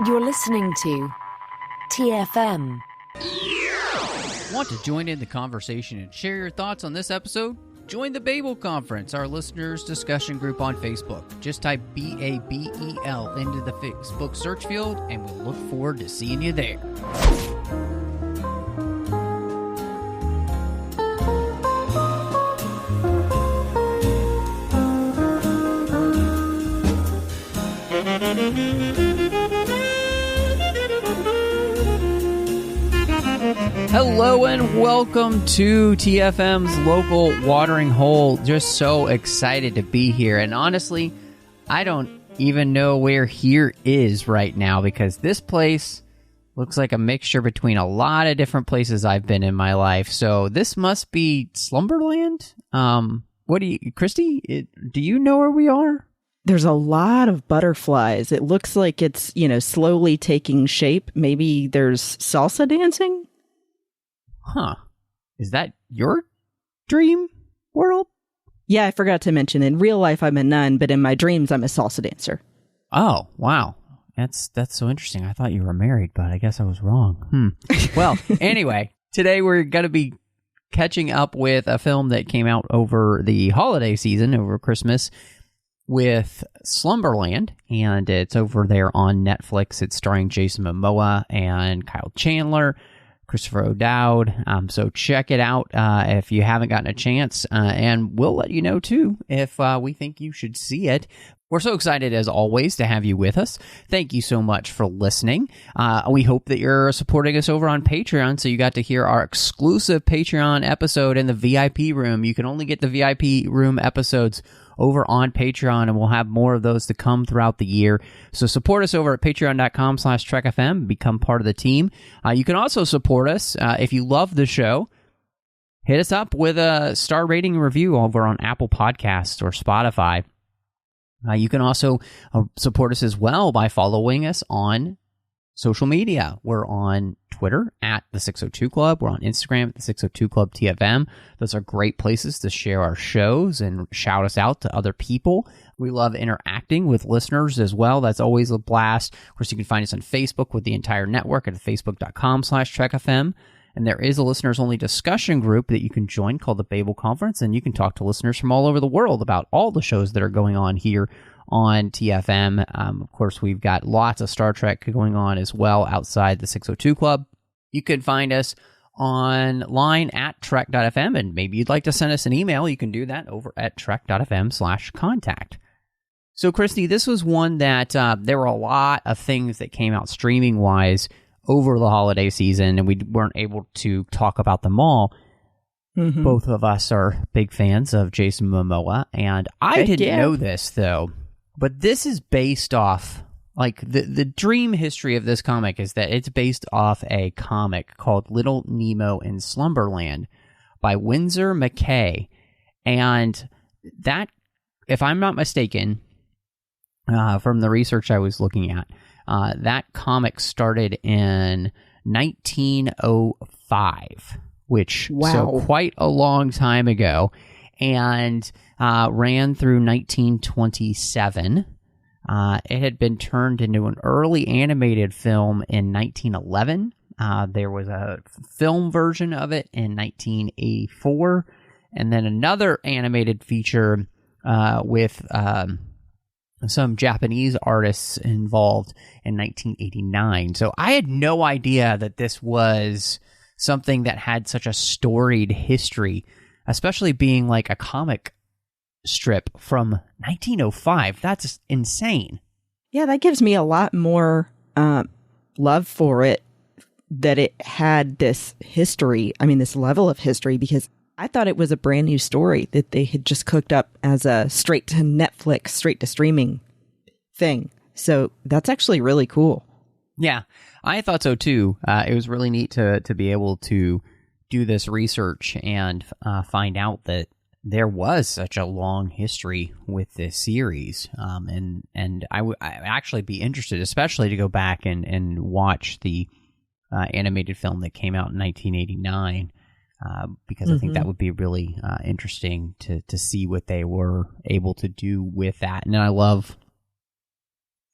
You're listening to TFM. Want to join in the conversation and share your thoughts on this episode? Join the Babel Conference, our listeners' discussion group on Facebook. Just type BABEL into the Facebook search field, and we'll look forward to seeing you there. Hello and welcome to TFM's local watering hole. Just so excited to be here. And honestly, I don't even know where here is right now because this place looks like a mixture between a lot of different places I've been in my life. So this must be Slumberland. Christy, do you know where we are? There's a lot of butterflies. It looks like it's, slowly taking shape. Maybe there's salsa dancing? Huh. Is that your dream world? Yeah, I forgot to mention, in real life I'm a nun, but in my dreams I'm a salsa dancer. Oh, wow. That's so interesting. I thought you were married, but I guess I was wrong. Well, anyway, today we're going to be catching up with a film that came out over the holiday season, over Christmas, with Slumberland, and it's over there on Netflix. It's starring Jason Momoa and Kyle Chandler, Christopher O'Dowd. So check it out if you haven't gotten a chance, and we'll let you know too if we think you should see it. We're so excited, as always, to have you with us. Thank you so much for listening. We hope that you're supporting us over on Patreon, so you got to hear our exclusive Patreon episode in the VIP room. You can only get the VIP room episodes over on Patreon, and we'll have more of those to come throughout the year. So support us over at patreon.com/TrekFM. Become part of the team. You can also support us if you love the show. Hit us up with a star rating and review over on Apple Podcasts or Spotify. You can also support us as well by following us on social media. We're on Twitter at the 602 Club. We're on Instagram at the 602 Club TFM. Those are great places to share our shows and shout us out to other people. We love interacting with listeners as well. That's always a blast. Of course, you can find us on Facebook with the entire network at facebook.com/TrekFM. And there is a listeners-only discussion group that you can join called the Babel Conference, and you can talk to listeners from all over the world about all the shows that are going on here on TFM. Of course, we've got lots of Star Trek going on as well outside the 602 Club. You can find us online at trek.fm, and maybe you'd like to send us an email. You can do that over at trek.fm/contact. So, Christy, this was one that there were a lot of things that came out streaming-wise over the holiday season, and we weren't able to talk about them all. Mm-hmm. Both of us are big fans of Jason Momoa, and I didn't know this, though, but this is based off, like, the dream history of this comic is that it's based off a comic called Little Nemo in Slumberland by Winsor McCay, and that, if I'm not mistaken, from the research I was looking at, that comic started in 1905, which so quite a long time ago, and ran through 1927. It had been turned into an early animated film in 1911. There was a film version of it in 1984, and then another animated feature with some Japanese artists involved in 1989. So I had no idea that this was something that had such a storied history, especially being like a comic strip from 1905. That's insane. Yeah, that gives me a lot more love for it, that it had this history. I mean, this level of history, because I thought it was a brand new story that they had just cooked up as a straight to Netflix, straight to streaming thing. So that's actually really cool. Yeah, I thought so too. It was really neat to be able to do this research and find out that there was such a long history with this series. And I'd actually be interested, especially to go back and watch the animated film that came out in 1989. Because I think that would be really interesting to see what they were able to do with that. And I love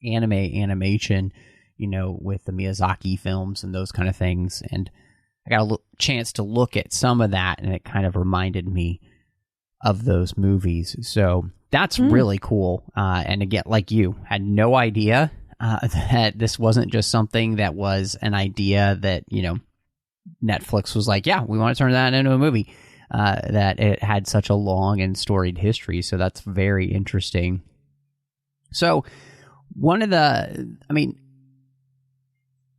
animation. with the Miyazaki films and those kind of things. And I got a chance to look at some of that, and it kind of reminded me of those movies. So that's really cool. And again, like you, had no idea that this wasn't just something that was an idea that, Netflix was like, yeah, we want to turn that into a movie. That it had such a long and storied history. So that's very interesting. So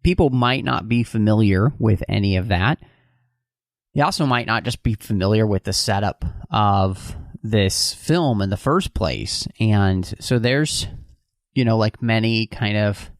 people might not be familiar with any of that. They also might not just be familiar with the setup of this film in the first place. And so there's, like many kind of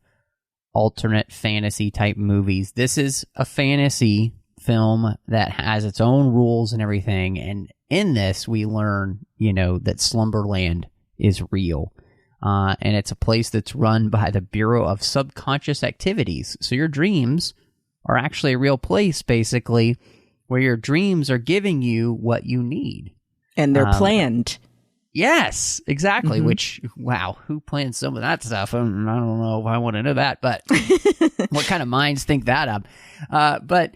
alternate fantasy type movies, this is a fantasy film that has its own rules and everything. And in this, we learn, that Slumberland is real. And it's a place that's run by the Bureau of Subconscious Activities. So your dreams are actually a real place, basically, where your dreams are giving you what you need. And they're planned. Yes, exactly. Which, wow, who plans some of that stuff? I don't know if I want to know that, but what kind of minds think that up? But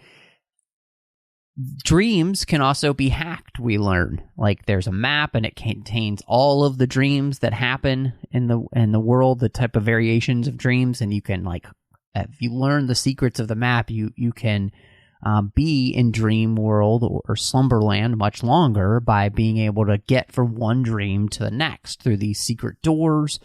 dreams can also be hacked, we learn. Like there's a map and it contains all of the dreams that happen in the world, the type of variations of dreams, and you can if you learn the secrets of the map, you can be in dream world or Slumberland much longer by being able to get from one dream to the next through these secret doors.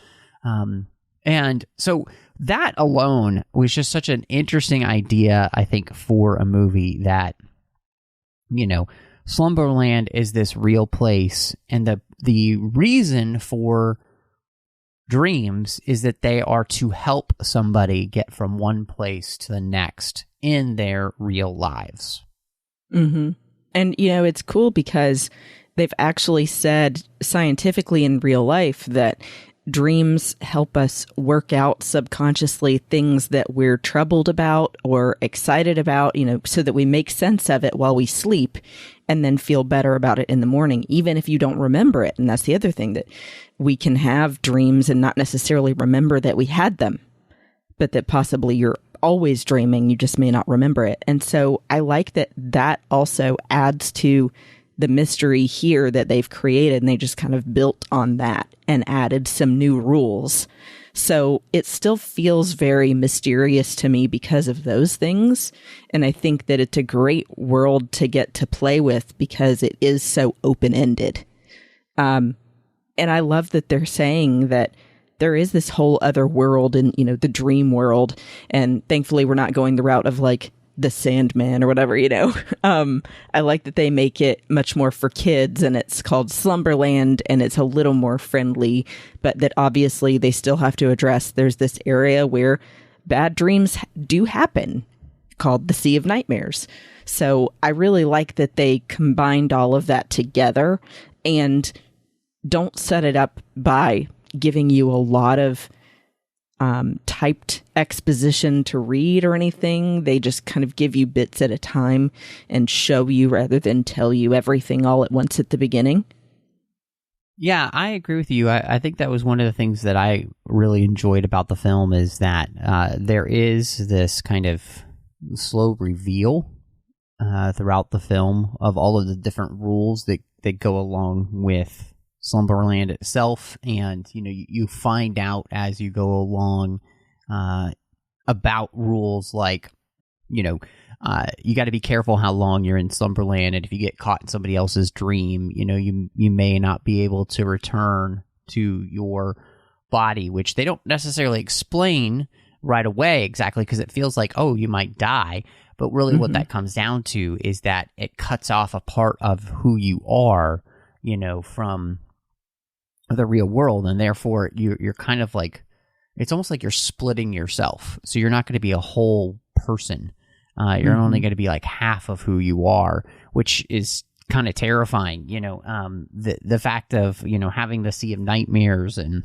And so that alone was just such an interesting idea, I think, for a movie that, Slumberland is this real place, and the reason for dreams is that they are to help somebody get from one place to the next in their real lives. Mm-hmm. And, it's cool because they've actually said scientifically in real life that dreams help us work out subconsciously things that we're troubled about or excited about, so that we make sense of it while we sleep and then feel better about it in the morning, even if you don't remember it. And that's the other thing, that we can have dreams and not necessarily remember that we had them, but that possibly you're always dreaming, you just may not remember it. And so I like that also adds to the mystery here that they've created, and they just kind of built on that and added some new rules. So it still feels very mysterious to me because of those things. And I think that it's a great world to get to play with because it is so open-ended. And I love that they're saying that there is this whole other world in, the dream world. And thankfully we're not going the route of the Sandman or whatever, I like that they make it much more for kids, and it's called Slumberland, and it's a little more friendly, but that obviously they still have to address there's this area where bad dreams do happen called the Sea of Nightmares. So I really like that they combined all of that together and don't set it up by giving you a lot of typed exposition to read or anything. They just kind of give you bits at a time and show you rather than tell you everything all at once at the beginning. Yeah, I agree with you. I think that was one of the things that I really enjoyed about the film is that there is this kind of slow reveal throughout the film of all of the different rules that go along with Slumberland itself, and you find out as you go along about rules like you got to be careful how long you're in Slumberland, and if you get caught in somebody else's dream, you may not be able to return to your body, which they don't necessarily explain right away exactly because it feels like, oh, you might die, but really what that comes down to is that it cuts off a part of who you are, from the real world, and therefore you're kind of like, it's almost like you're splitting yourself, so you're not going to be a whole person. You're only going to be like half of who you are, which is kind of terrifying. The fact of having the Sea of Nightmares and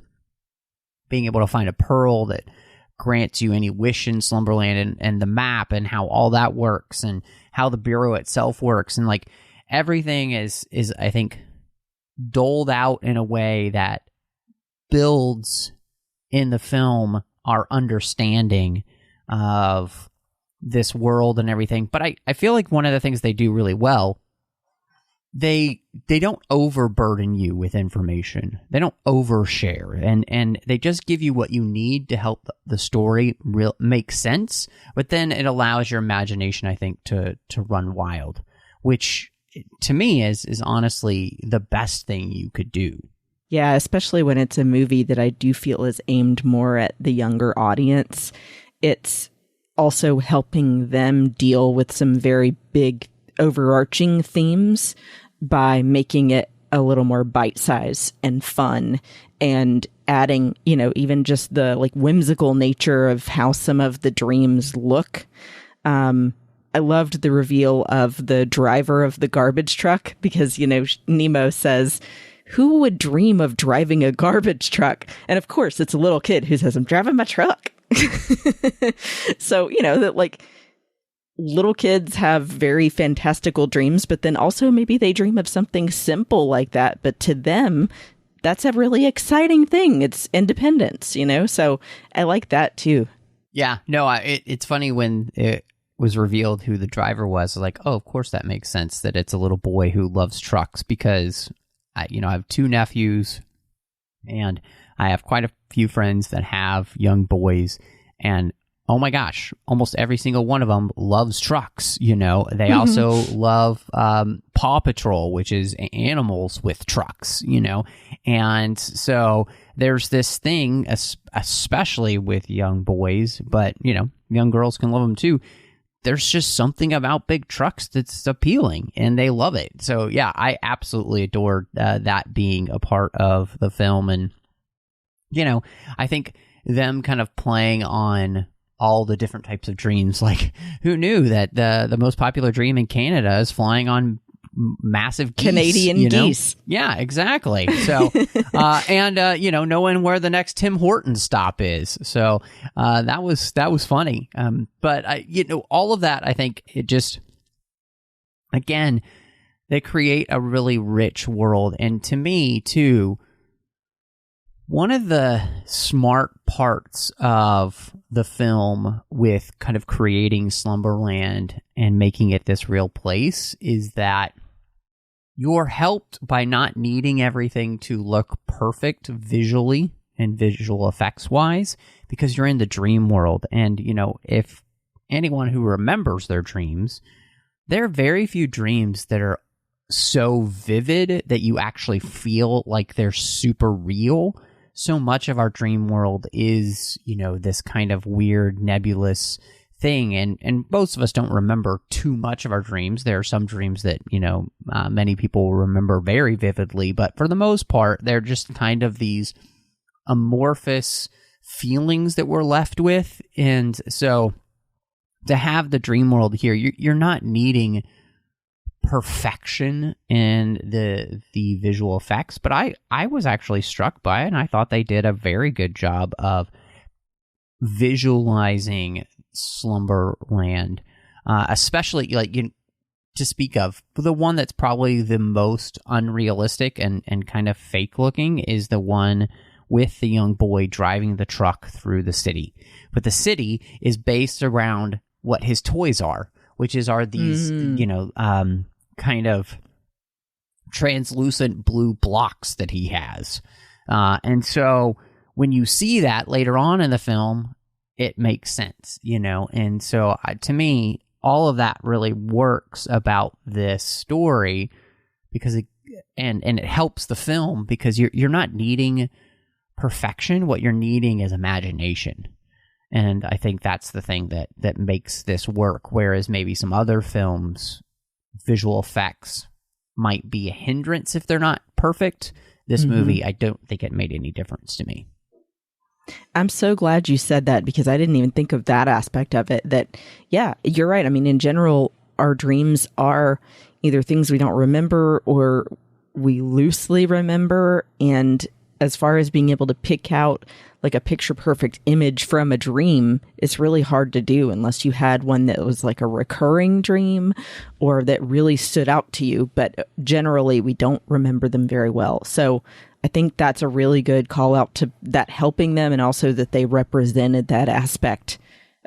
being able to find a pearl that grants you any wish in Slumberland, and the map and how all that works and how the Bureau itself works, and everything is I think doled out in a way that builds in the film our understanding of this world and everything. But I feel like one of the things they do really well, they don't overburden you with information. They don't overshare, and they just give you what you need to help the story make sense. But then it allows your imagination, I think, to run wild, which to me is honestly the best thing you could do. Yeah, especially when it's a movie that I do feel is aimed more at the younger audience. It's also helping them deal with some very big overarching themes by making it a little more bite-sized and fun, and adding, even just the like whimsical nature of how some of the dreams look. I loved the reveal of the driver of the garbage truck because, Nemo says, "Who would dream of driving a garbage truck?" And of course, it's a little kid who says, "I'm driving my truck." So, that like little kids have very fantastical dreams, but then also maybe they dream of something simple like that. But to them, that's a really exciting thing. It's independence, So I like that too. Yeah, no, it's funny when it was revealed who the driver was. Like, oh, of course that makes sense that it's a little boy who loves trucks, because I have 2 nephews and I have quite a few friends that have young boys, and oh my gosh, almost every single one of them loves trucks. They also love Paw Patrol, which is animals with trucks, and so there's this thing, especially with young boys, but young girls can love them too. There's just something about big trucks that's appealing, and they love it. So yeah, I absolutely adored that being a part of the film. And I think them kind of playing on all the different types of dreams, like who knew that the most popular dream in Canada is flying on massive geese, Canadian geese. Yeah, exactly. So knowing where the next Tim Hortons stop is. So that was funny. But all of that, I think it just, again, they create a really rich world. And to me too, one of the smart parts of the film with kind of creating Slumberland and making it this real place is that you're helped by not needing everything to look perfect visually and visual effects wise, because you're in the dream world. And, if anyone who remembers their dreams, there are very few dreams that are so vivid that you actually feel like they're super real. So much of our dream world is, this kind of weird, nebulous thing. And most of us don't remember too much of our dreams. There are some dreams that, many people remember very vividly. But for the most part, they're just kind of these amorphous feelings that we're left with. And so to have the dream world here, you're not needing perfection in the visual effects, but I was actually struck by it, and I thought they did a very good job of visualizing Slumberland, especially to speak of the one that's probably the most unrealistic and kind of fake looking is the one with the young boy driving the truck through the city. But the city is based around what his toys are, which are these kind of translucent blue blocks that he has. And so when you see that later on in the film, it makes sense, And so to me, all of that really works about this story because it helps the film because you're not needing perfection. What you're needing is imagination. And I think that's the thing that makes this work. Whereas maybe some other films, visual effects might be a hindrance if they're not perfect. This movie, I don't think it made any difference to me. I'm so glad you said that because I didn't even think of that aspect of it. That, yeah, you're right. I mean, in general, our dreams are either things we don't remember or we loosely remember. And as far as being able to pick out like a picture perfect image from a dream, it's really hard to do unless you had one that was like a recurring dream or that really stood out to you. But generally, we don't remember them very well. So I think that's a really good call out to that helping them, and also that they represented that aspect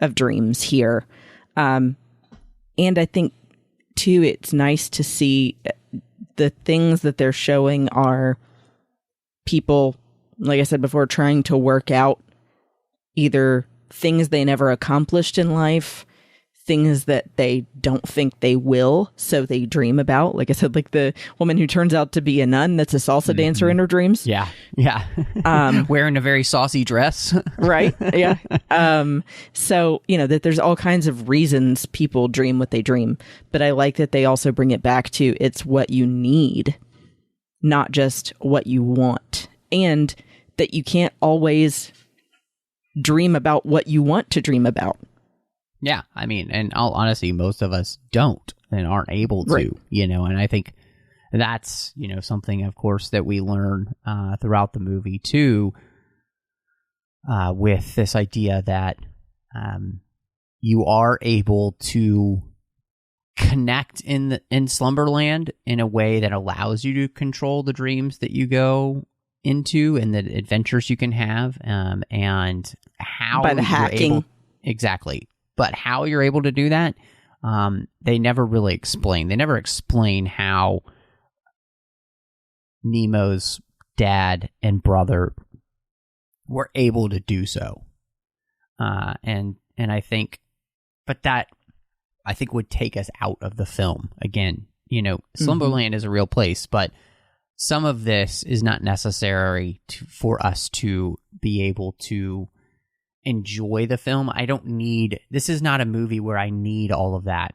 of dreams here. And I think, too, it's nice to see the things that they're showing are people, like I said before, trying to work out either things they never accomplished in life, things that they don't think they will, so they dream about. Like I said, like the woman who turns out to be a nun that's a salsa dancer in her dreams. Yeah. Wearing a very saucy dress. Right. Yeah. So, that there's all kinds of reasons people dream what they dream. But I like that they also bring it back to it's what you need, not just what you want. And that you can't always dream about what you want to dream about. Yeah, I mean, in all honesty, most of us don't and aren't able to, right. And I think that's, something, of course, that we learn throughout the movie, too, with this idea that you are able to connect in Slumberland in a way that allows you to control the dreams that you go into and the adventures you can have, and how by the hacking. Exactly. But how you're able to do that, they never really explain. They never explain how Nemo's dad and brother were able to do so. And I think, but that, I think, would take us out of the film. Again, Slumberland is a real place, but some of this is not necessary for us to be able to enjoy the film. This is not a movie where I need all of that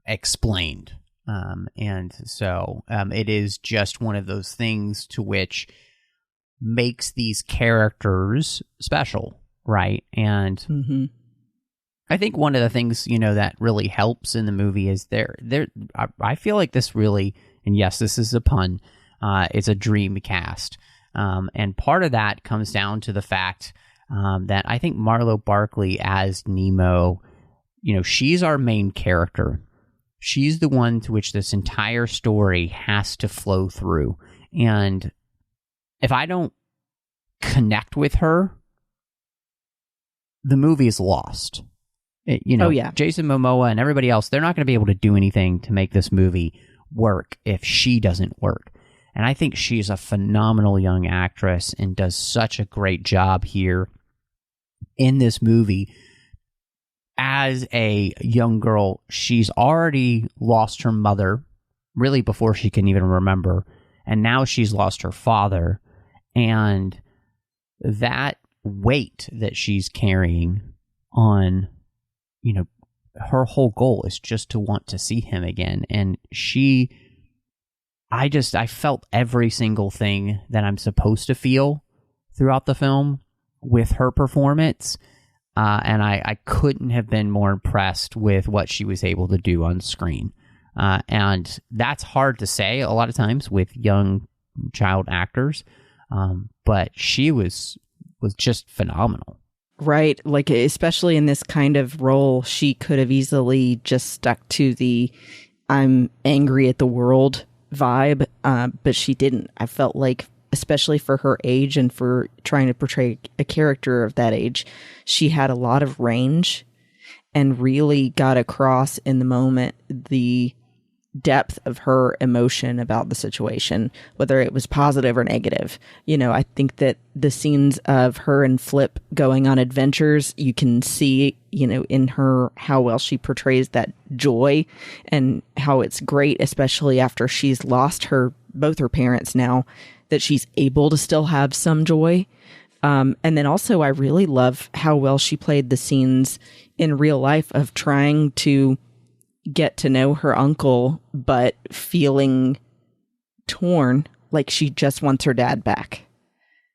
explained. And so it is just one of those things to which makes these characters special, right? And I think one of the things, that really helps in the movie is I feel like this really, and yes, this is a pun, it's a dream cast. And part of that comes down to the fact that I think Marlo Barkley as Nemo, she's our main character. She's the one to which this entire story has to flow through. And if I don't connect with her, the movie is lost. Jason Momoa and everybody else, they're not going to be able to do anything to make this movie work if she doesn't work. And I think she's a phenomenal young actress and does such a great job here in this movie. As a young girl, she's already lost her mother, really before she can even remember, and now she's lost her father. And that weight that she's carrying on, her whole goal is just to want to see him again. And I felt every single thing that I'm supposed to feel throughout the film with her performance. And I couldn't have been more impressed with what she was able to do on screen. And that's hard to say a lot of times with young child actors. But she was just phenomenal. Right. Like, especially in this kind of role, she could have easily just stuck to the I'm angry at the world vibe, but she didn't. I felt like, especially for her age and for trying to portray a character of that age, she had a lot of range and really got across in the moment the depth of her emotion about the situation, whether it was positive or negative. I think that the scenes of her and Flip going on adventures, you can see, in her, how well she portrays that joy and how it's great, especially after she's lost both her parents now, that she's able to still have some joy. And then also I really love how well she played the scenes in real life of trying to get to know her uncle, but feeling torn, like she just wants her dad back.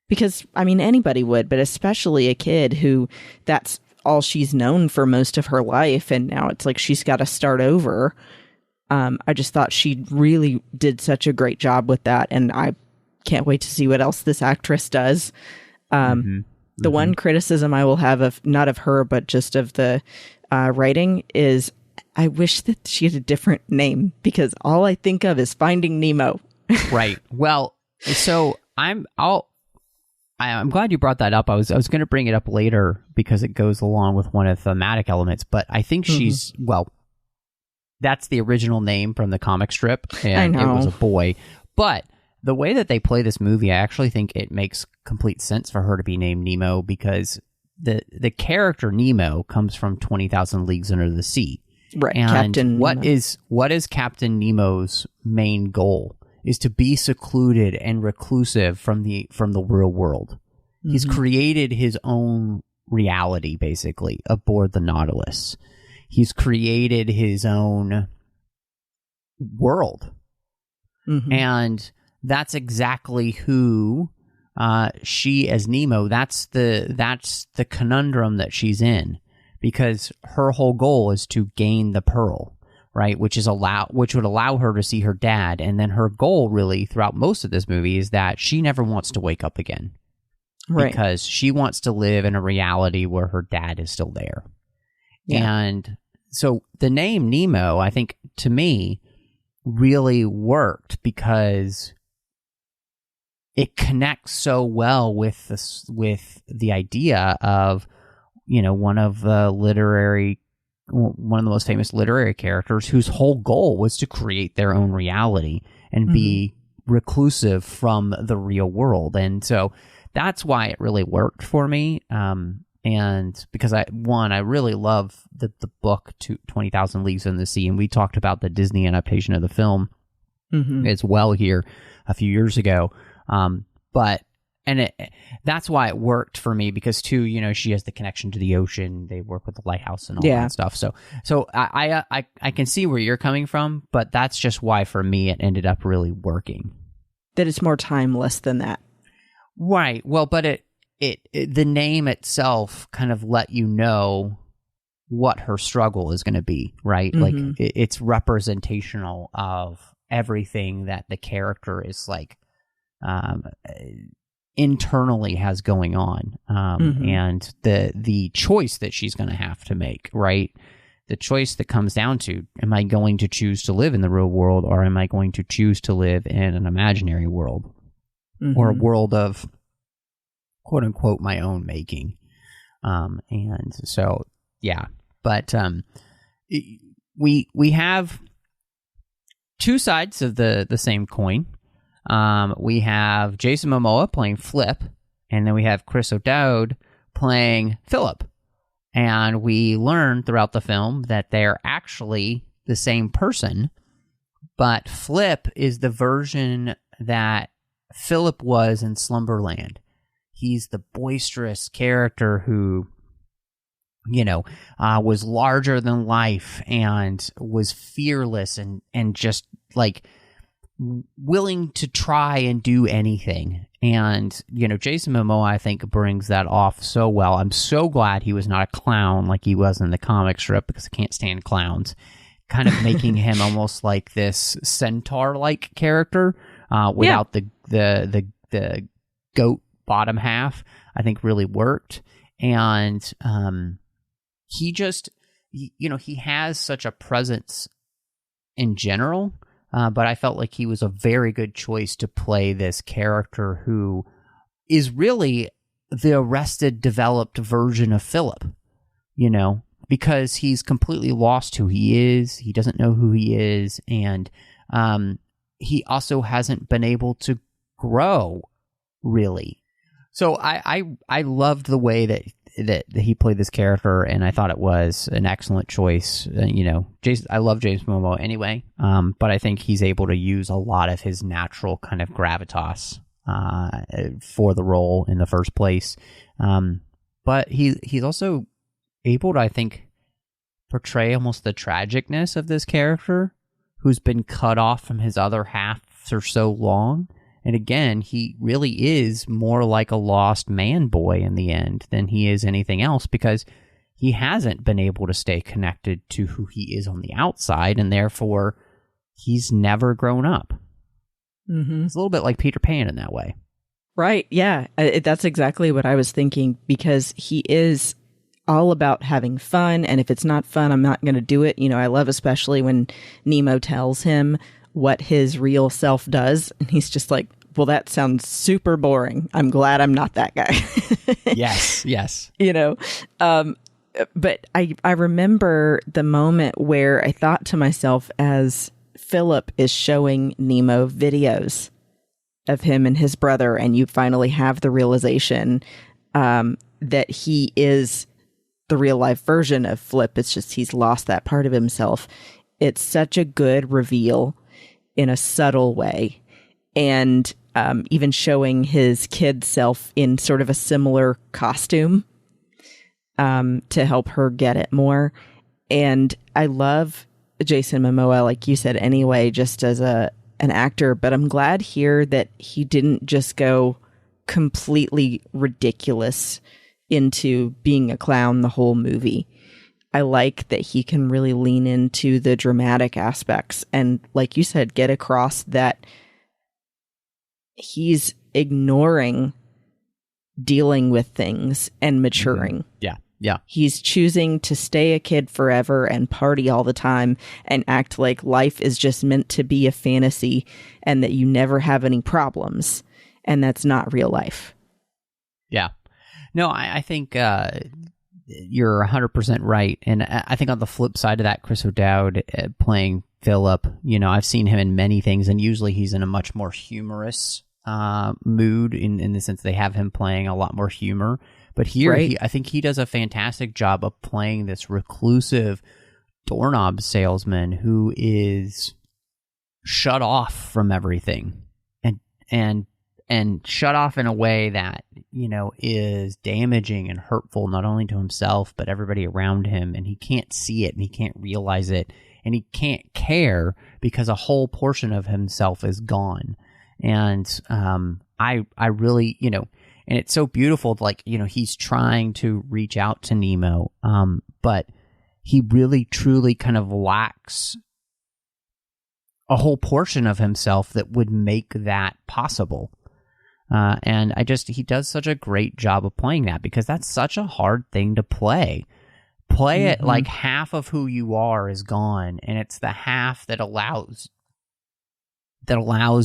Because, anybody would, but especially a kid who that's all she's known for most of her life, and now it's like she's got to start over. I just thought she really did such a great job with that, and I can't wait to see what else this actress does. The one criticism I will have not of her, but just of the writing is I wish that she had a different name, because all I think of is Finding Nemo. Right. Well, so I'm glad you brought that up. I was going to bring it up later because it goes along with one of the thematic elements, but I think she's, well, that's the original name from the comic strip, and it was a boy. But the way that they play this movie, I actually think it makes complete sense for her to be named Nemo, because the character Nemo comes from 20,000 Leagues Under the Sea. Right. And Captain what Nemo. is Captain Nemo's main goal? Is to be secluded and reclusive from the real world. He's created his own reality, basically, aboard the Nautilus. He's created his own world. And that's exactly who she, as Nemo, that's the conundrum that she's in, because her whole goal is to gain the pearl, right? Which would allow her to see her dad. And then her goal, really, throughout most of this movie, is that she never wants to wake up again. Right. Because she wants to live in a reality where her dad is still there. Yeah. And so the name Nemo, I think, to me, really worked because it connects so well with the idea of, one of the most famous literary characters whose whole goal was to create their own reality and be reclusive from the real world. And so that's why it really worked for me. And because I really love the book 20,000 Leagues Under the Sea, and we talked about the Disney adaptation of the film as well here a few years ago. That's why it worked for me, because too, she has the connection to the ocean. They work with the lighthouse and all that stuff. So I can see where you're coming from, but that's just why for me it ended up really working. That it's more timeless than that. Right. Well, but the name itself kind of let you know what her struggle is going to be, right? Like it's representational of everything that the character is like internally has going on, and the choice that she's going to have to make, right? The choice that comes down to, am I going to choose to live in the real world, or am I going to choose to live in an imaginary world, or a world of quote unquote my own making? And so, yeah, but we have two sides of the same coin. We have Jason Momoa playing Flip, and then we have Chris O'Dowd playing Philip. And we learn throughout the film that they're actually the same person, but Flip is the version that Philip was in Slumberland. He's the boisterous character who, was larger than life and was fearless and just like willing to try and do anything. And, Jason Momoa, I think, brings that off so well. I'm so glad he was not a clown like he was in the comic strip, because I can't stand clowns. Kind of making him almost like this centaur-like character without the goat bottom half, I think really worked. And he just, he has such a presence in general. But I felt like he was a very good choice to play this character who is really the arrested, developed version of Philip, because he's completely lost who he is. He doesn't know who he is. And he also hasn't been able to grow, really. So I loved the way that he played this character, and I thought it was an excellent choice. Jason, I love James Momoa anyway, but I think he's able to use a lot of his natural kind of gravitas for the role in the first place. But he's also able to, I think, portray almost the tragicness of this character who's been cut off from his other half for so long. And again, he really is more like a lost man boy in the end than he is anything else, because he hasn't been able to stay connected to who he is on the outside, and therefore he's never grown up. It's a little bit like Peter Pan in that way. Right. Yeah. That's exactly what I was thinking, because he is all about having fun. And if it's not fun, I'm not going to do it. I love especially when Nemo tells him what his real self does, and he's just like, well, that sounds super boring. I'm glad I'm not that guy. Yes. But I remember the moment where I thought to myself, as Philip is showing Nemo videos of him and his brother, and you finally have the realization that he is the real life version of Flip. It's just he's lost that part of himself. It's such a good reveal in a subtle way. And even showing his kid self in sort of a similar costume to help her get it more. And I love Jason Momoa, like you said, anyway, just as an actor. But I'm glad here that he didn't just go completely ridiculous into being a clown the whole movie. I like that he can really lean into the dramatic aspects and, like you said, get across that he's ignoring dealing with things and maturing. Yeah. He's choosing to stay a kid forever and party all the time and act like life is just meant to be a fantasy and that you never have any problems. And that's not real life. Yeah. No, I think you're 100% right. And I think on the flip side of that, Chris O'Dowd playing Philip, I've seen him in many things, and usually he's in a much more humorous mood in the sense they have him playing a lot more humor. But here, right. I think he does a fantastic job of playing this reclusive doorknob salesman who is shut off from everything and shut off in a way that, is damaging and hurtful, not only to himself, but everybody around him. And he can't see it and he can't realize it and he can't care because a whole portion of himself is gone. And I really, and it's so beautiful, like, he's trying to reach out to Nemo, but he really, truly kind of lacks a whole portion of himself that would make that possible. And he does such a great job of playing that, because that's such a hard thing to play. Play it like half of who you are is gone, and it's the half that allows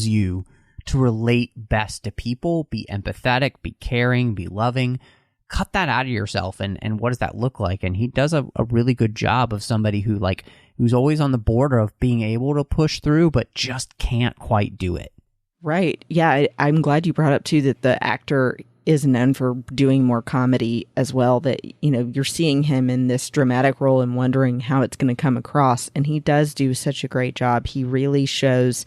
you to relate best to people, be empathetic, be caring, be loving. Cut that out of yourself, and what does that look like? And he does a really good job of somebody who's always on the border of being able to push through, but just can't quite do it. Right. Yeah, I'm glad you brought up, too, that the actor is known for doing more comedy as well, that, you're seeing him in this dramatic role and wondering how it's going to come across. And he does do such a great job. He really shows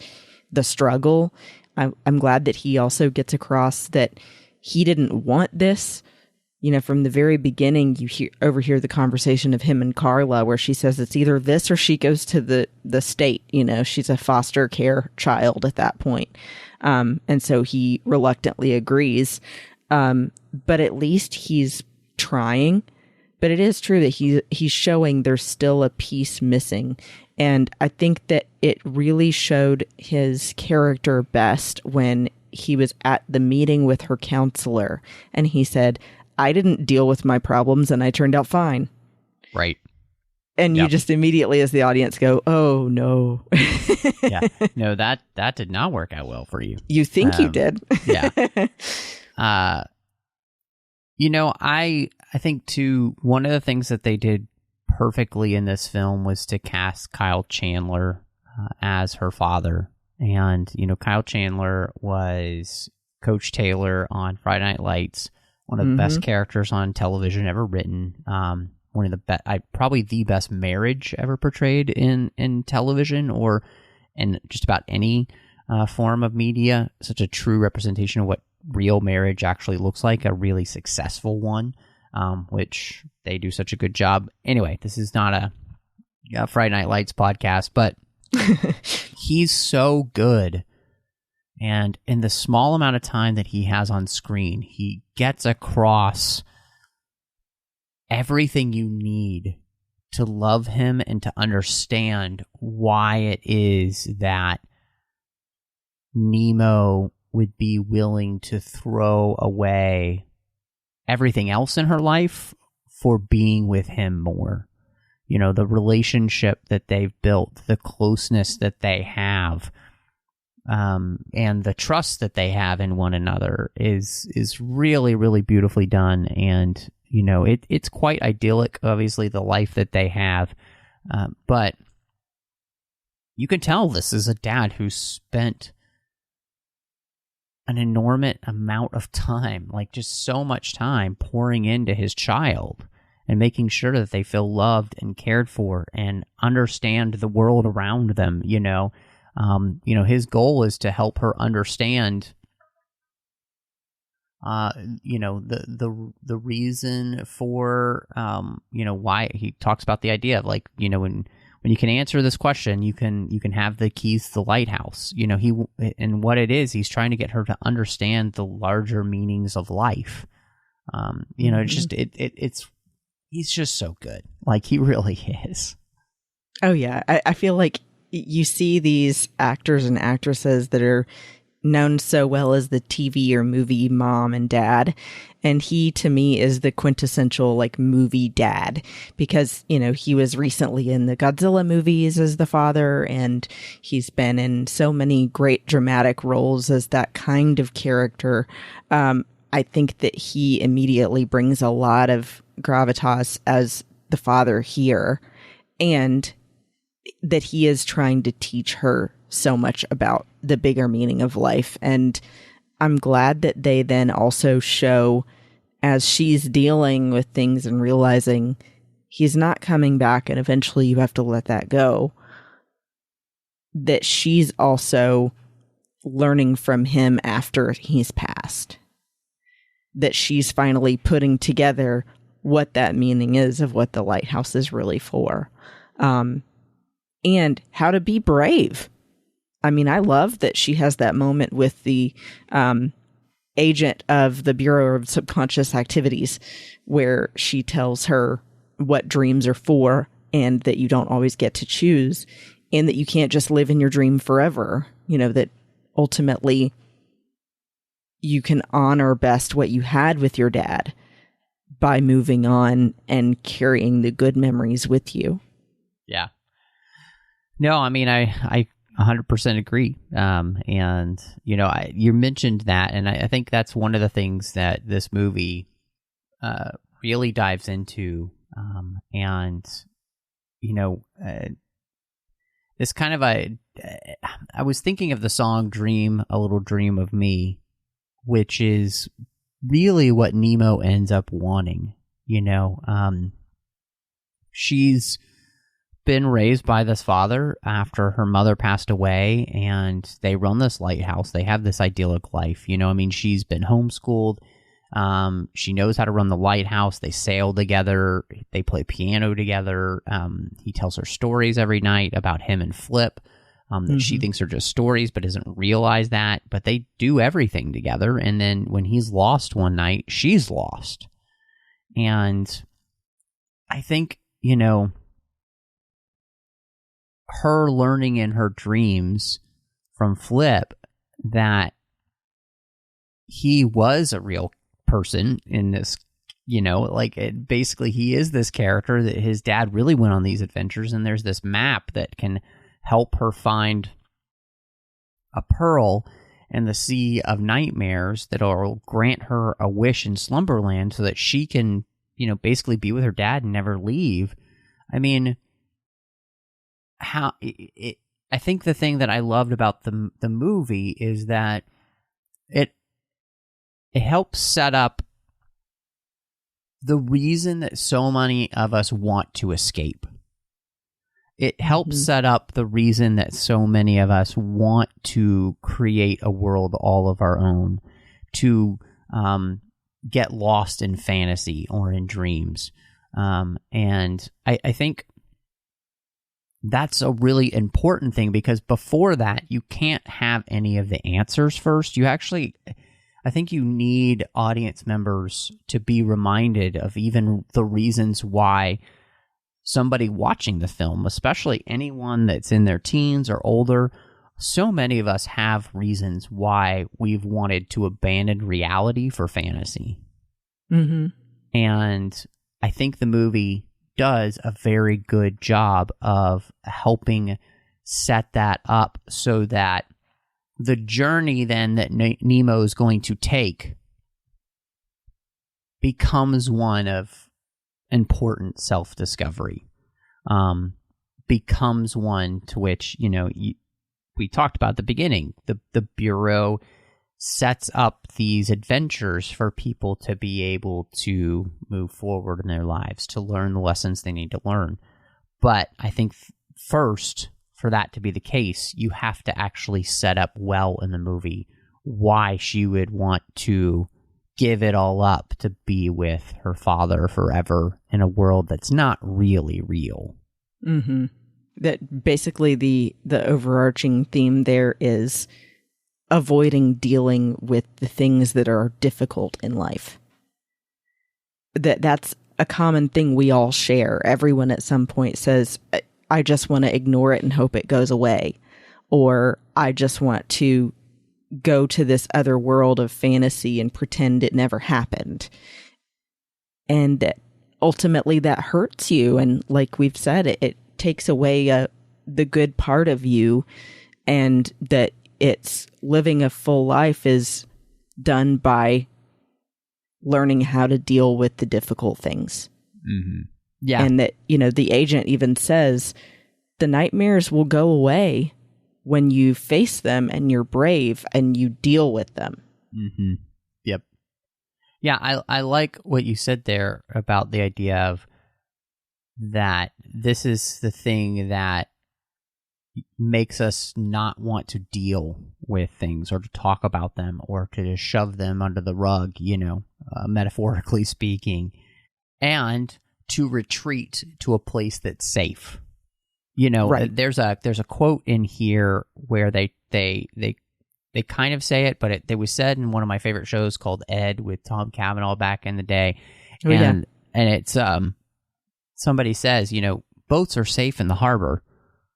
the struggle. I'm glad that he also gets across that he didn't want this. From the very beginning, you overhear the conversation of him and Carla, where she says it's either this or she goes to the state. She's a foster care child at that point. And so he reluctantly agrees. But at least he's trying. But it is true that he's showing there's still a piece missing. And I think that it really showed his character best when he was at the meeting with her counselor. And he said, I didn't deal with my problems and I turned out fine. Right. And you just immediately, as the audience, go, oh, no. Yeah. No, that did not work out well for you. You think you did. Yeah. I think, too, one of the things that they did perfectly in this film was to cast Kyle Chandler as her father. And, Kyle Chandler was Coach Taylor on Friday Night Lights, one of the best characters on television ever written. One of the best, probably the best marriage ever portrayed in television or in just about any form of media. Such a true representation of what real marriage actually looks like, a really successful one, which they do such a good job. Anyway, this is not a Friday Night Lights podcast, but he's so good. And in the small amount of time that he has on screen, he gets across everything you need to love him and to understand why it is that Nemo would be willing to throw away everything else in her life for being with him more. The relationship that they've built, the closeness that they have. and the trust that they have in one another is really, really beautifully done. And, it's quite idyllic, obviously, the life that they have. But you can tell this is a dad who spent an enormous amount of time, like just so much time pouring into his child and making sure that they feel loved and cared for and understand the world around them. His goal is to help her understand, the reason for, why he talks about the idea of when you can answer this question, you can have the keys to the lighthouse. And what it is, he's trying to get her to understand the larger meanings of life. It's he's just so good. Like, he really is. Oh yeah, I feel like you see these actors and actresses that are known so well as the TV or movie mom and dad. And he, to me, is the quintessential movie dad, because, he was recently in the Godzilla movies as the father, and he's been in so many great dramatic roles as that kind of character. I think that he immediately brings a lot of gravitas as the father here, and that he is trying to teach her so much about the bigger meaning of life. And I'm glad that they then also show, as she's dealing with things and realizing he's not coming back and eventually you have to let that go, that she's also learning from him after he's passed. That she's finally putting together what that meaning is of what the lighthouse is really for. And how to be brave. I mean, I love that she has that moment with the agent of the Bureau of Subconscious Activities, where she tells her what dreams are for and that you don't always get to choose, and that you can't just live in your dream forever. That ultimately you can honor best what you had with your dad by moving on and carrying the good memories with you. Yeah. No, I mean, I 100% agree. You mentioned that, and I think that's one of the things that this movie really dives into. This kind of I was thinking of the song "Dream a Little Dream of Me," which is really what Nemo ends up wanting. She's been raised by this father after her mother passed away, and they run this lighthouse. They have this idyllic life. She's been homeschooled. She knows how to run the lighthouse. They sail together. They play piano together. He tells her stories every night about him and Flip, that she thinks are just stories, but doesn't realize that. But they do everything together. And then when he's lost one night, she's lost. And I think, her learning in her dreams from Flip that he was a real person in this, basically he is this character, that his dad really went on these adventures, and there's this map that can help her find a pearl in the Sea of Nightmares that will grant her a wish in Slumberland so that she can, basically be with her dad and never leave. I mean, I think the thing that I loved about the movie is that it helps set up the reason that so many of us want to escape. It helps set up the reason that so many of us want to create a world all of our own, to get lost in fantasy or in dreams. And I think that's a really important thing, because before that, you can't have any of the answers first. I think you need audience members to be reminded of even the reasons why somebody watching the film, especially anyone that's in their teens or older, so many of us have reasons why we've wanted to abandon reality for fantasy. And I think the movie does a very good job of helping set that up so that the journey then that Nemo is going to take becomes one of important self-discovery, becomes one to which, we talked about at the beginning, the Bureau sets up these adventures for people to be able to move forward in their lives, to learn the lessons they need to learn. But I think first, for that to be the case, you have to actually set up well in the movie why she would want to give it all up to be with her father forever in a world that's not really real. Mm-hmm. That basically the overarching theme there is avoiding dealing with the things that are difficult in life. That's a common thing we all share. Everyone at some point says, I just want to ignore it and hope it goes away. Or I just want to go to this other world of fantasy and pretend it never happened. And ultimately that hurts you. And like we've said, it takes away the good part of you, and that it's living a full life is done by learning how to deal with the difficult things. Mm-hmm. Yeah. And that, the agent even says the nightmares will go away when you face them and you're brave and you deal with them. Mm-hmm. Yep. Yeah, I like what you said there about the idea of that this is the thing that makes us not want to deal with things or to talk about them or to just shove them under the rug, metaphorically speaking, and to retreat to a place that's safe. Right. There's a quote in here where they kind of say it, but it was said in one of my favorite shows called Ed with Tom Cavanaugh back in the day. Oh, and it's somebody says, boats are safe in the harbor,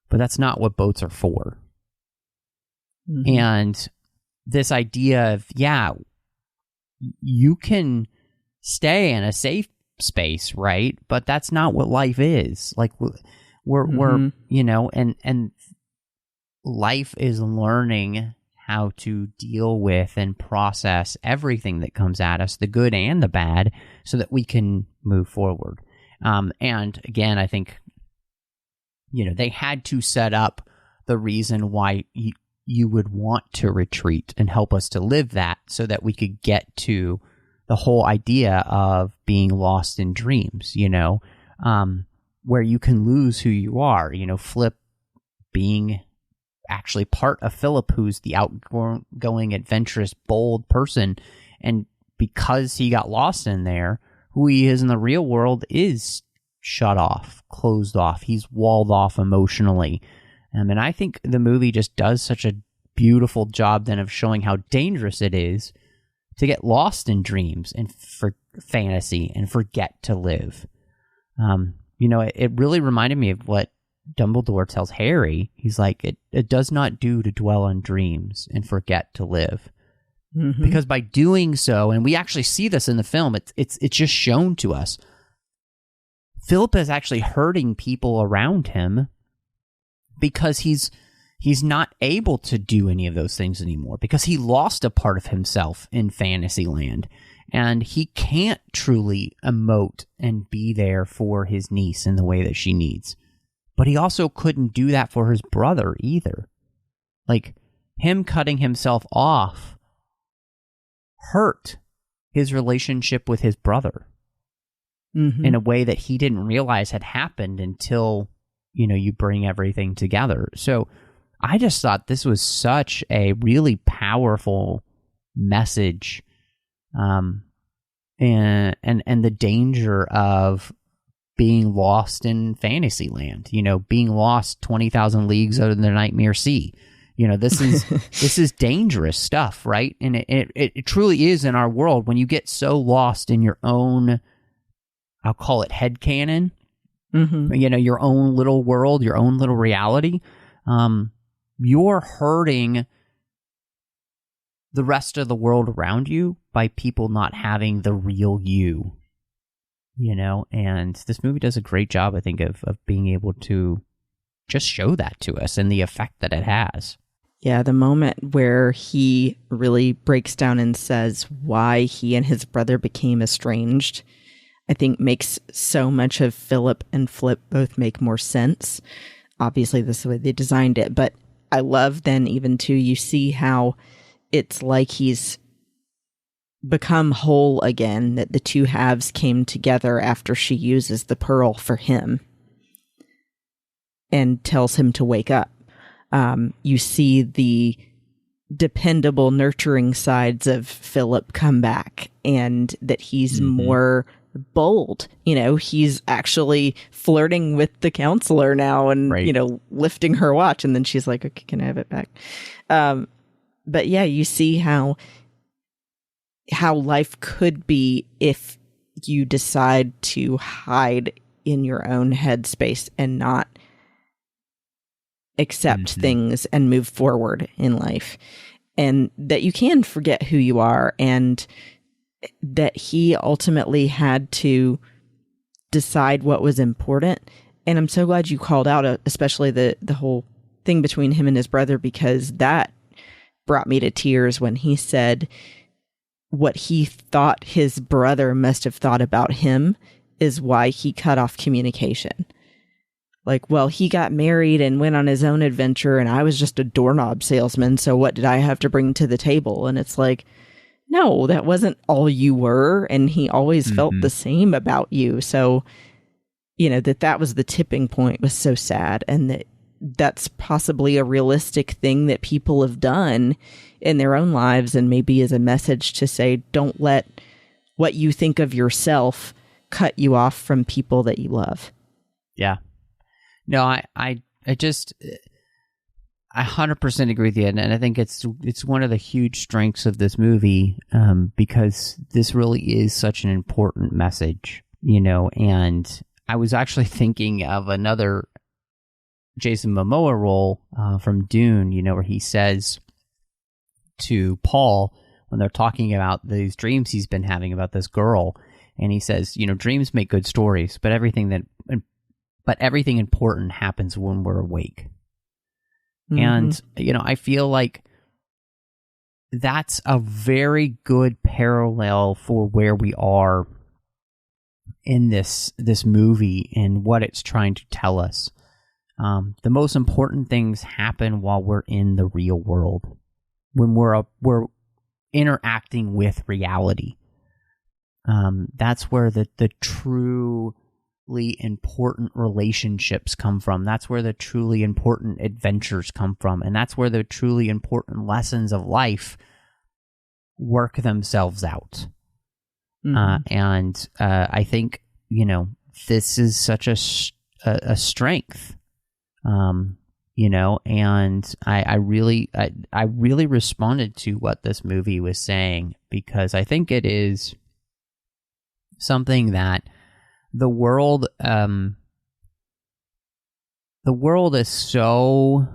but that's not what boats are for. Mm-hmm. And this idea of, you can stay in a safe space, right? But that's not what life is. Like we're and life is learning how to deal with and process everything that comes at us, the good and the bad, so that we can move forward. And again, I think, they had to set up the reason why you would want to retreat and help us to live that, so that we could get to the whole idea of being lost in dreams, where you can lose who you are, Flip being actually part of Philip, who's the outgoing, adventurous, bold person. And because he got lost in there, who he is in the real world is shut off, closed off. He's walled off emotionally. And I think the movie just does such a beautiful job then of showing how dangerous it is to get lost in dreams and for fantasy and forget to live. It really reminded me of what Dumbledore tells Harry. He's like, it does not do to dwell on dreams and forget to live. Mm-hmm. Because by doing so, and we actually see this in the film, it's just shown to us, Philip is actually hurting people around him because he's not able to do any of those things anymore, because he lost a part of himself in Fantasyland, and he can't truly emote and be there for his niece in the way that she needs. But he also couldn't do that for his brother either. Like, him cutting himself off hurt his relationship with his brother in a way that he didn't realize had happened until, you bring everything together. So I just thought this was such a really powerful message, and the danger of being lost in Fantasyland, being lost 20,000 leagues out of the Nightmare Sea. This is dangerous stuff, right? And it truly is in our world when you get so lost in your own, I'll call it headcanon, your own little world, your own little reality. You're hurting the rest of the world around you by people not having the real you, and this movie does a great job, I think, of being able to just show that to us and the effect that it has. Yeah, the moment where he really breaks down and says why he and his brother became estranged, I think makes so much of Philip and Flip both make more sense. Obviously, this is the way they designed it, but I love then even too, you see how it's like he's become whole again, that the two halves came together after she uses the pearl for him and tells him to wake up. You see the dependable, nurturing sides of Philip come back, and that he's more bold. You know, he's actually flirting with the counselor now and, Right. you know, lifting her watch. And then she's like, okay, can I have it back? But yeah, you see how life could be if you decide to hide in your own headspace and not accept things and move forward in life, and that you can forget who you are, and that he ultimately had to decide what was important. And I'm so glad you called out especially the whole thing between him and his brother, because that brought me to tears when he said what he thought his brother must have thought about him is why he cut off communication. Like, well, he got married and went on his own adventure, and I was just a doorknob salesman, so what did I have to bring to the table? And it's like, no, that wasn't all you were, and he always felt the same about you. So, you know, that was the tipping point was so sad, and that's possibly a realistic thing that people have done in their own lives, and maybe as a message to say, don't let what you think of yourself cut you off from people that you love. Yeah. No, I 100% agree with you, and I think it's one of the huge strengths of this movie, because this really is such an important message, you know. And I was actually thinking of another Jason Momoa role from Dune, you know, where he says to Paul when they're talking about these dreams he's been having about this girl, and he says, you know, dreams make good stories, but everything important happens when we're awake. And, you know, I feel like that's a very good parallel for where we are in this movie and what it's trying to tell us. The most important things happen while we're in the real world, when we're interacting with reality. That's where the truly important relationships come from. That's where the truly important adventures come from. And that's where the truly important lessons of life work themselves out. And I think, you know, this is such a strength, you know, and I really responded to what this movie was saying, because I think it is something that the world is so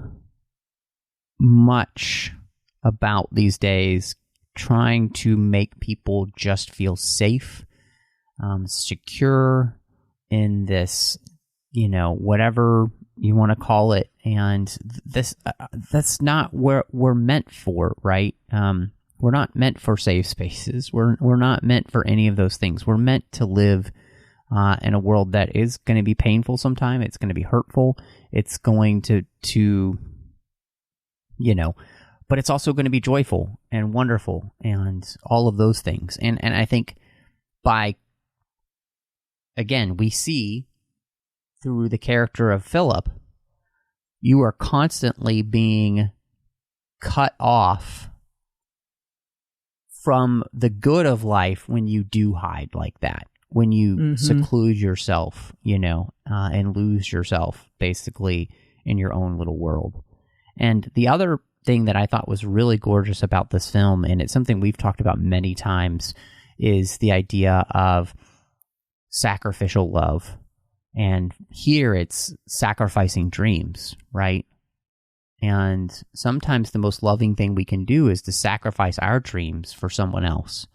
much about these days trying to make people just feel safe, secure in this, you know, whatever you want to call it. And that's not what we're meant for, right? We're not meant for safe spaces. We're not meant for any of those things. We're meant to live in a world that is going to be painful sometime. It's going to be hurtful. It's going to, you know, but it's also going to be joyful and wonderful and all of those things. And I think again, we see through the character of Philip, you are constantly being cut off from the good of life when you do hide like that. When you seclude yourself, you know, and lose yourself basically in your own little world. And the other thing that I thought was really gorgeous about this film, and it's something we've talked about many times, is the idea of sacrificial love. And here it's sacrificing dreams, right? And sometimes the most loving thing we can do is to sacrifice our dreams for someone else.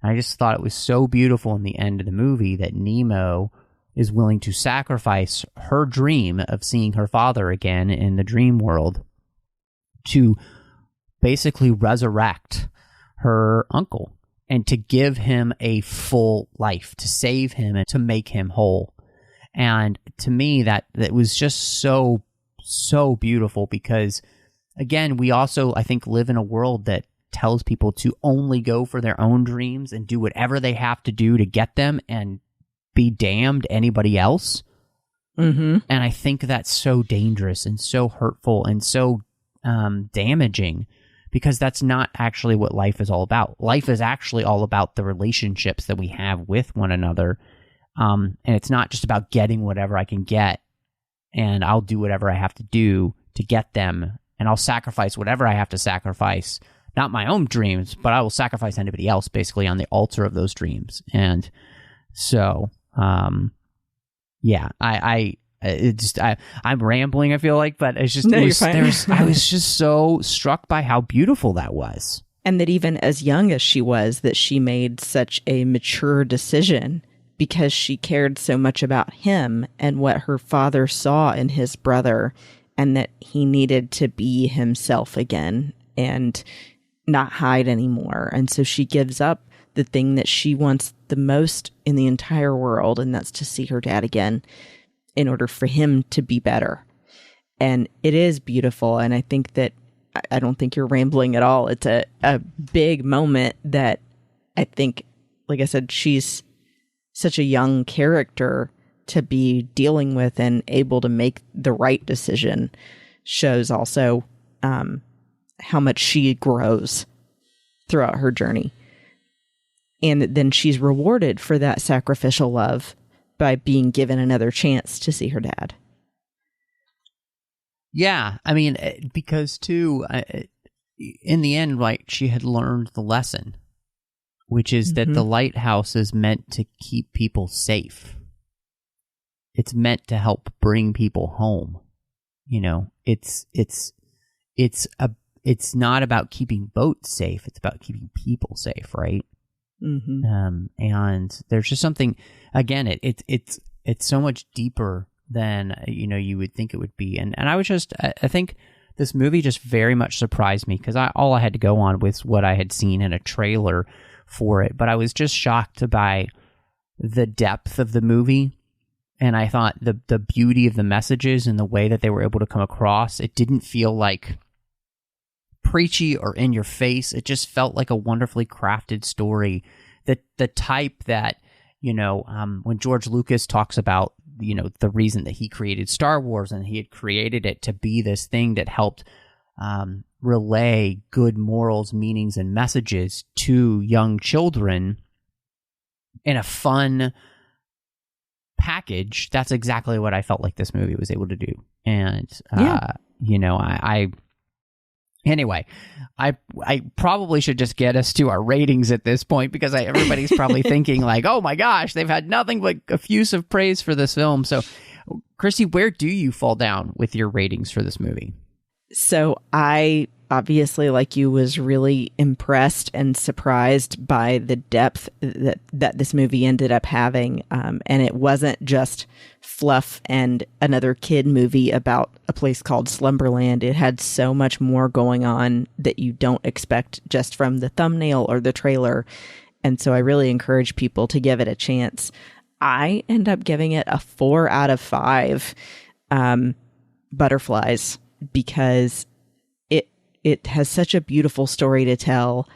And I just thought it was so beautiful in the end of the movie that Nemo is willing to sacrifice her dream of seeing her father again in the dream world to basically resurrect her uncle and to give him a full life, to save him and to make him whole. And to me, that was just so beautiful because, again, we also, I think, live in a world that tells people to only go for their own dreams and do whatever they have to do to get them and be damned anybody else. Mm-hmm. And I think that's so dangerous and so hurtful and so damaging, because that's not actually what life is all about. Life is actually all about the relationships that we have with one another. And it's not just about getting whatever I can get, and I'll do whatever I have to do to get them, and I'll sacrifice whatever I have to sacrifice. Not my own dreams, but I will sacrifice anybody else basically on the altar of those dreams. And so, yeah, I'm rambling, I feel like, but it's just, No, I was just so struck by how beautiful that was. And that even as young as she was, that she made such a mature decision because she cared so much about him and what her father saw in his brother, and that he needed to be himself again and not hide anymore. And so she gives up the thing that she wants the most in the entire world, and that's to see her dad again, in order for him to be better. And it is beautiful. And I think that, I don't think you're rambling at all. It's a big moment that I think, like I said, she's such a young character to be dealing with and able to make the right decision. Shows also how much she grows throughout her journey. And then she's rewarded for that sacrificial love by being given another chance to see her dad. Yeah, I mean, because too, in the end, like, she had learned the lesson, which is that the lighthouse is meant to keep people safe. It's meant to help bring people home. You know, it's not about keeping boats safe. It's about keeping people safe, right? Mm-hmm. And there's just something, again, it's so much deeper than, you would think it would be. And I think this movie just very much surprised me, because all I had to go on was what I had seen in a trailer for it. But I was just shocked by the depth of the movie. And I thought the beauty of the messages and the way that they were able to come across, it didn't feel like preachy or in your face. It just felt like a wonderfully crafted story, that the type that, when George Lucas talks about, the reason that he created Star Wars, and he had created it to be this thing that helped relay good morals, meanings, and messages to young children in a fun package. That's exactly what I felt like this movie was able to do. And, Anyway, I probably should just get us to our ratings at this point, because everybody's probably thinking like, oh my gosh, they've had nothing but effusive praise for this film. So, Christy, where do you fall down with your ratings for this movie? So I obviously, like you, was really impressed and surprised by the depth that this movie ended up having. And it wasn't just fluff and another kid movie about a place called Slumberland. It had so much more going on that you don't expect just from the thumbnail or the trailer. And so I really encourage people to give it a chance. I end up giving it a 4 out of 5 butterflies, because it has such a beautiful story to tell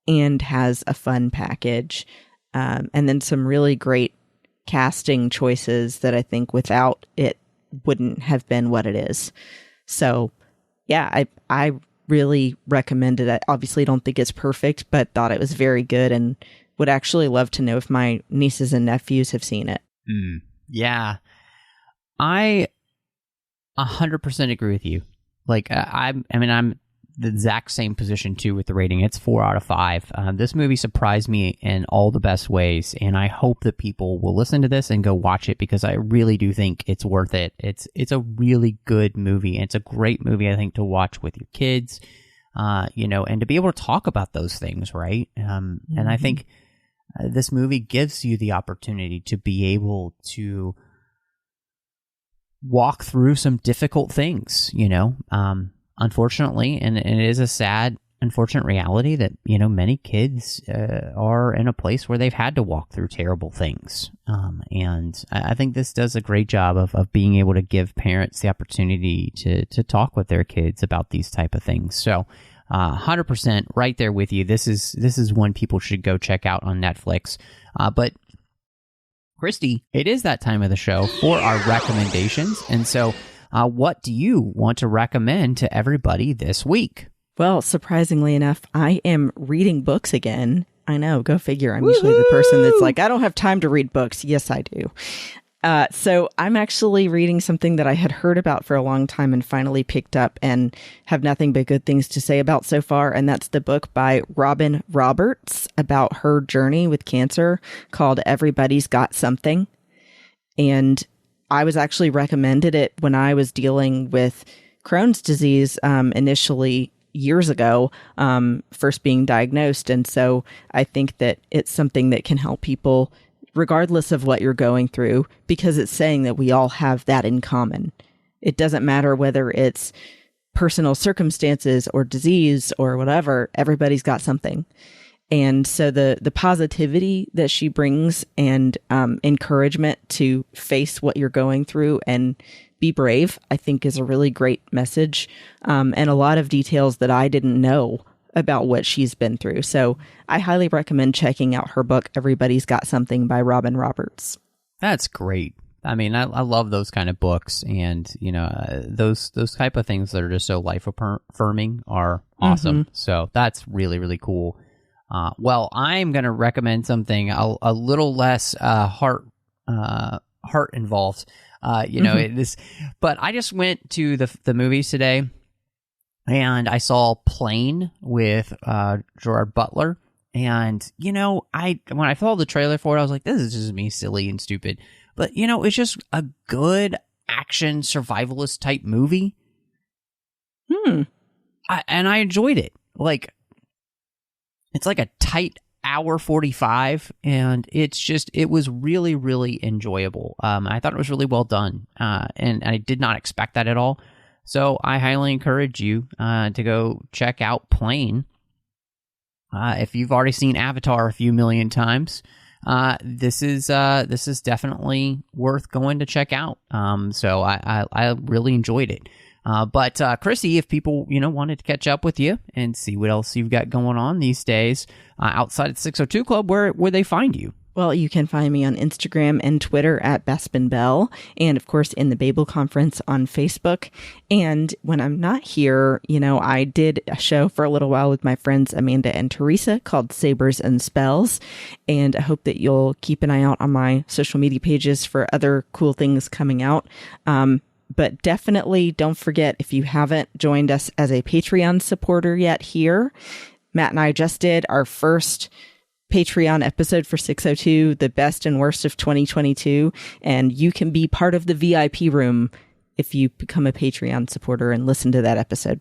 and has a fun package. And then some really great casting choices that I think without it wouldn't have been what it is. So yeah, I really recommended it. I obviously don't think it's perfect, but thought it was very good, and would actually love to know if my nieces and nephews have seen it. Yeah. I 100% agree with you. Like, I'm the exact same position too with the rating. It's 4 out of 5. This movie surprised me in all the best ways, and I hope that people will listen to this and go watch it, because I really do think it's worth it. It's a really good movie, and it's a great movie, I think, to watch with your kids, and to be able to talk about those things, right? And I think this movie gives you the opportunity to be able to walk through some difficult things, unfortunately, and it is a sad, unfortunate reality that, many kids are in a place where they've had to walk through terrible things. And I think this does a great job of being able to give parents the opportunity to talk with their kids about these type of things. So 100% right there with you. This is one people should go check out on Netflix. But Christy, it is that time of the show for our recommendations. And so what do you want to recommend to everybody this week? Well, surprisingly enough, I am reading books again. I know, go figure. I'm usually the person that's like, I don't have time to read books. Yes, I do. So I'm actually reading something that I had heard about for a long time and finally picked up and have nothing but good things to say about so far. And that's the book by Robin Roberts about her journey with cancer called Everybody's Got Something. And I was actually recommended it when I was dealing with Crohn's disease initially years ago, first being diagnosed. And so I think that it's something that can help people regardless of what you're going through, because it's saying that we all have that in common. It doesn't matter whether it's personal circumstances or disease or whatever, everybody's got something. And so the positivity that she brings and encouragement to face what you're going through and be brave, I think is a really great message, and a lot of details that I didn't know about what she's been through. So I highly recommend checking out her book, Everybody's Got Something by Robin Roberts. That's great. I mean, I love those kind of books, and, those type of things that are just so life affirming are awesome. Mm-hmm. So that's really, really cool. Well, I'm going to recommend something a little less heart involved. It is, but I just went to the movies today, and I saw Plane with Gerard Butler. And, when I saw the trailer for it, I was like, this is just me silly and stupid. But, it's just a good action survivalist type movie. And I enjoyed it. Like, it's like a tight hour 45, and it was really, really enjoyable. I thought it was really well done, and I did not expect that at all. So I highly encourage you to go check out Plane. If you've already seen Avatar a few million times, this is definitely worth going to check out. So I really enjoyed it. But Chrissy, if people wanted to catch up with you and see what else you've got going on these days outside of the 602 Club, where they find you? Well, you can find me on Instagram and Twitter at Bespin Bell, and of course in the Babel Conference on Facebook. And when I'm not here, I did a show for a little while with my friends Amanda and Teresa called Sabers and Spells, and I hope that you'll keep an eye out on my social media pages for other cool things coming out. But definitely don't forget, if you haven't joined us as a Patreon supporter yet here, Matt and I just did our first Patreon episode for 602, the best and worst of 2022. And you can be part of the VIP room if you become a Patreon supporter and listen to that episode.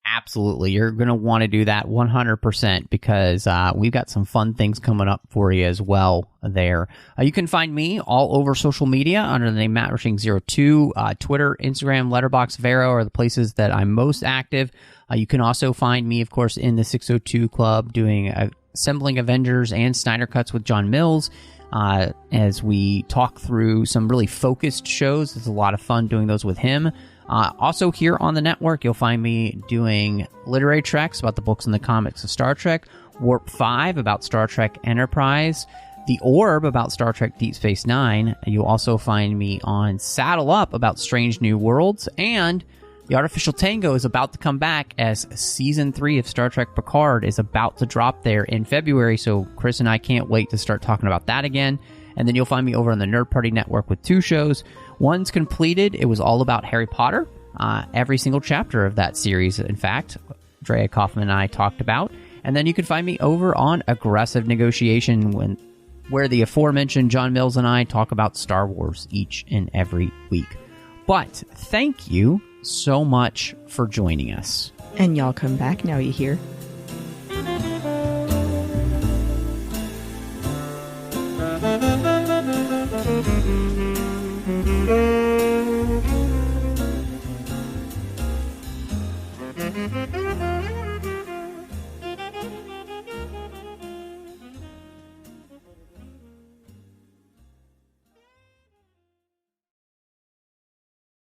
Absolutely. You're going to want to do that 100% because we've got some fun things coming up for you as well there. You can find me all over social media under the name MattRushing02. Twitter, Instagram, Letterboxd, Vero are the places that I'm most active. You can also find me, of course, in the 602 Club doing Assembling Avengers and Snyder Cuts with John Mills as we talk through some really focused shows. It's a lot of fun doing those with him. Also here on the network, you'll find me doing Literary Treks about the books and the comics of Star Trek, Warp 5 about Star Trek Enterprise, The Orb about Star Trek Deep Space Nine. You'll also find me on Saddle Up about Strange New Worlds, and The Artificial Tango is about to come back as Season 3 of Star Trek Picard is about to drop there in February, so Chris and I can't wait to start talking about that again. And then you'll find me over on the Nerd Party Network with 2 shows. One's completed. It was all about Harry Potter. Every single chapter of that series, in fact, Drea Kaufman and I talked about. And then you can find me over on Aggressive Negotiation, where the aforementioned John Mills and I talk about Star Wars each and every week. But thank you so much for joining us. And y'all come back now, you hear?